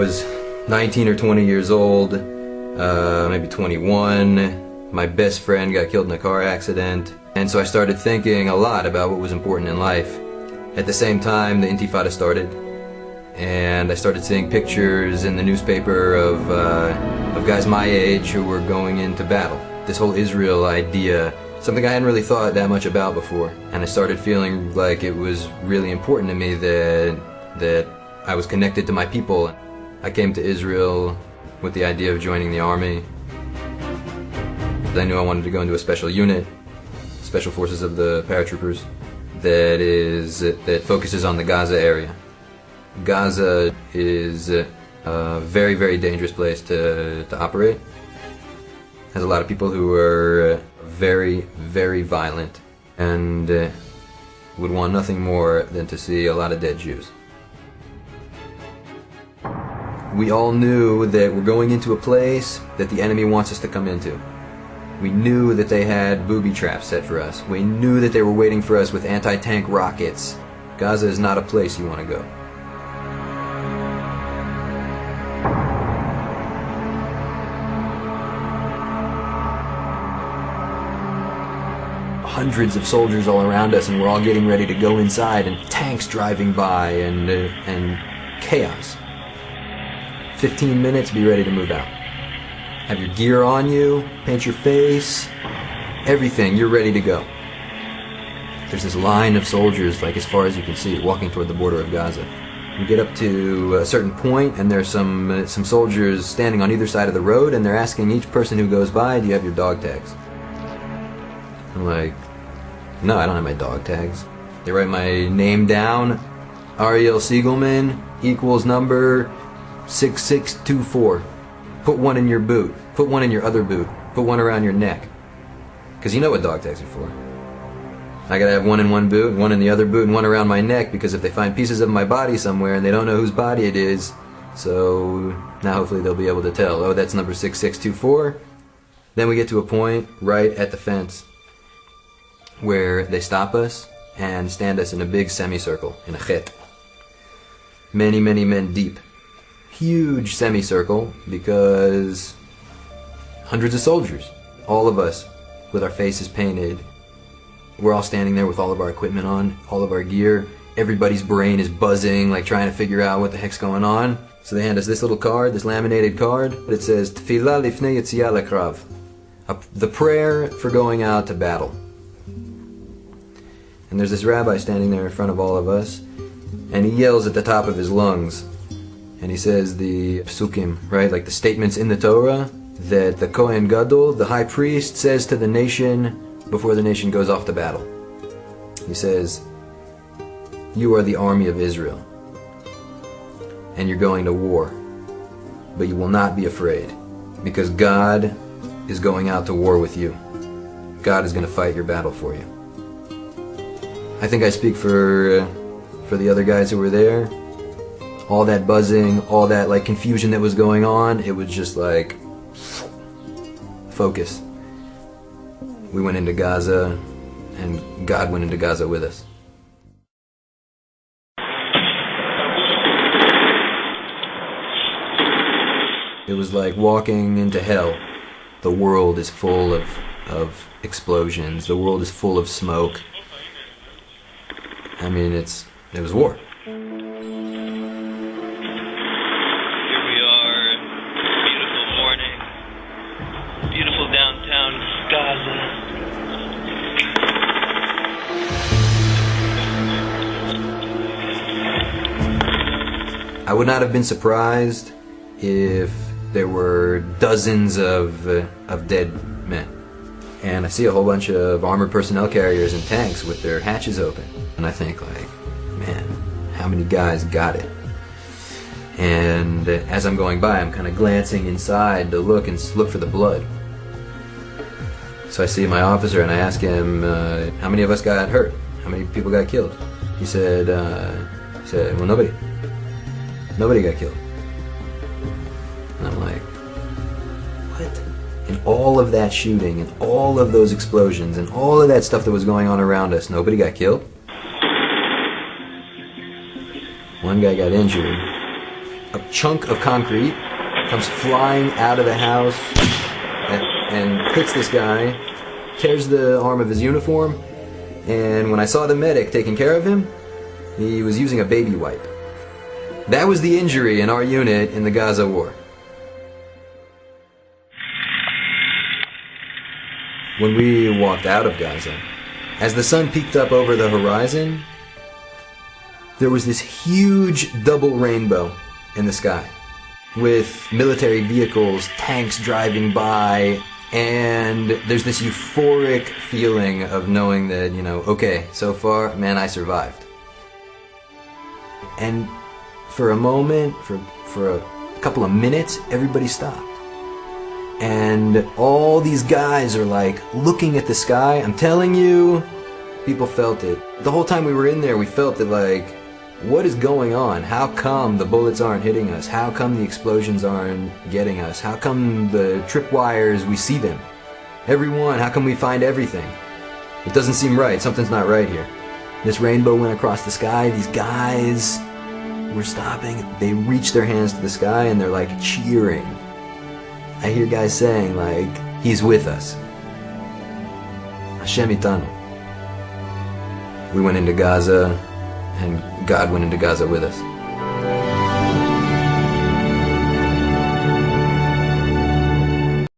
was 19 or 20 years old, maybe 21. My best friend got killed in a car accident, and so I started thinking a lot about what was important in life. At the same time, the Intifada started, and I started seeing pictures in the newspaper of guys my age who were going into battle. This whole Israel idea, something I hadn't really thought that much about before, and I started feeling like it was really important to me that I was connected to my people. I came to Israel with the idea of joining the army. I knew I wanted to go into a special unit, Special Forces of the Paratroopers, that focuses on the Gaza area. Gaza is a very, very dangerous place to operate. Has a lot of people who are very, very violent and would want nothing more than to see a lot of dead Jews. We all knew that we're going into a place that the enemy wants us to come into. We knew that they had booby traps set for us. We knew that they were waiting for us with anti-tank rockets. Gaza is not a place you want to go. Hundreds of soldiers all around us, and we're all getting ready to go inside, and tanks driving by, and chaos. 15 minutes, be ready to move out. Have your gear on you, paint your face, everything, you're ready to go. There's this line of soldiers, like as far as you can see, walking toward the border of Gaza. You get up to a certain point, and there's some soldiers standing on either side of the road, and they're asking each person who goes by, do you have your dog tags? I'm like, no, I don't have my dog tags. They write my name down, Ariel Siegelman, equals number 6624. Put one in your boot. Put one in your other boot. Put one around your neck. Because you know what dog tags are for. I gotta have one in one boot, one in the other boot, and one around my neck, because if they find pieces of my body somewhere and they don't know whose body it is, so now hopefully they'll be able to tell, oh, that's number 6624. Then we get to a point right at the fence where they stop us and stand us in a big semicircle, in a chet. Many, many men deep. Huge semicircle, because hundreds of soldiers, all of us with our faces painted. We're all standing there with all of our equipment on, all of our gear. Everybody's brain is buzzing, like trying to figure out what the heck's going on. So they hand us this little card, this laminated card. It says, Tefillah lifnei yetziah lekrav. The prayer for going out to battle. And there's this rabbi standing there in front of all of us, and he yells at the top of his lungs. And he says the psukim, right, like the statements in the Torah that the Kohen Gadol, the high priest, says to the nation before the nation goes off to battle. He says, you are the army of Israel, and you're going to war, but you will not be afraid, because God is going out to war with you. God is going to fight your battle for you. I think I speak for the other guys who were there. All that buzzing, all that like confusion that was going on, it was just like focus. We went into Gaza, and God went into Gaza with us. It was like walking into hell. The world is full of explosions. The world is full of smoke. I mean, it was war. Beautiful downtown Gaza. I would not have been surprised if there were dozens of dead men. And I see a whole bunch of armored personnel carriers and tanks with their hatches open. And I think like, man, how many guys got it? And as I'm going by, I'm kind of glancing inside to look for the blood. So I see my officer and I ask him, how many of us got hurt? How many people got killed? He said, well, nobody. Nobody got killed. And I'm like, what? And all of that shooting and all of those explosions and all of that stuff that was going on around us, nobody got killed? One guy got injured, a chunk of concrete comes flying out of the house and hits this guy, tears the arm of his uniform, and when I saw the medic taking care of him, he was using a baby wipe. That was the injury in our unit in the Gaza war. When we walked out of Gaza, as the sun peeked up over the horizon, there was this huge double rainbow in the sky with military vehicles, tanks driving by, and there's this euphoric feeling of knowing that, okay, so far, man, I survived. And for a moment, for a couple of minutes, everybody stopped. And all these guys are like looking at the sky. I'm telling you, people felt it. The whole time we were in there, we felt it like, what is going on? How come the bullets aren't hitting us? How come the explosions aren't getting us? How come the tripwires, we see them? Everyone, how come we find everything? It doesn't seem right. Something's not right here. This rainbow went across the sky. These guys were stopping. They reached their hands to the sky and they're like cheering. I hear guys saying like, he's with us. Hashem itanu. We went into Gaza, and God went into Gaza with us.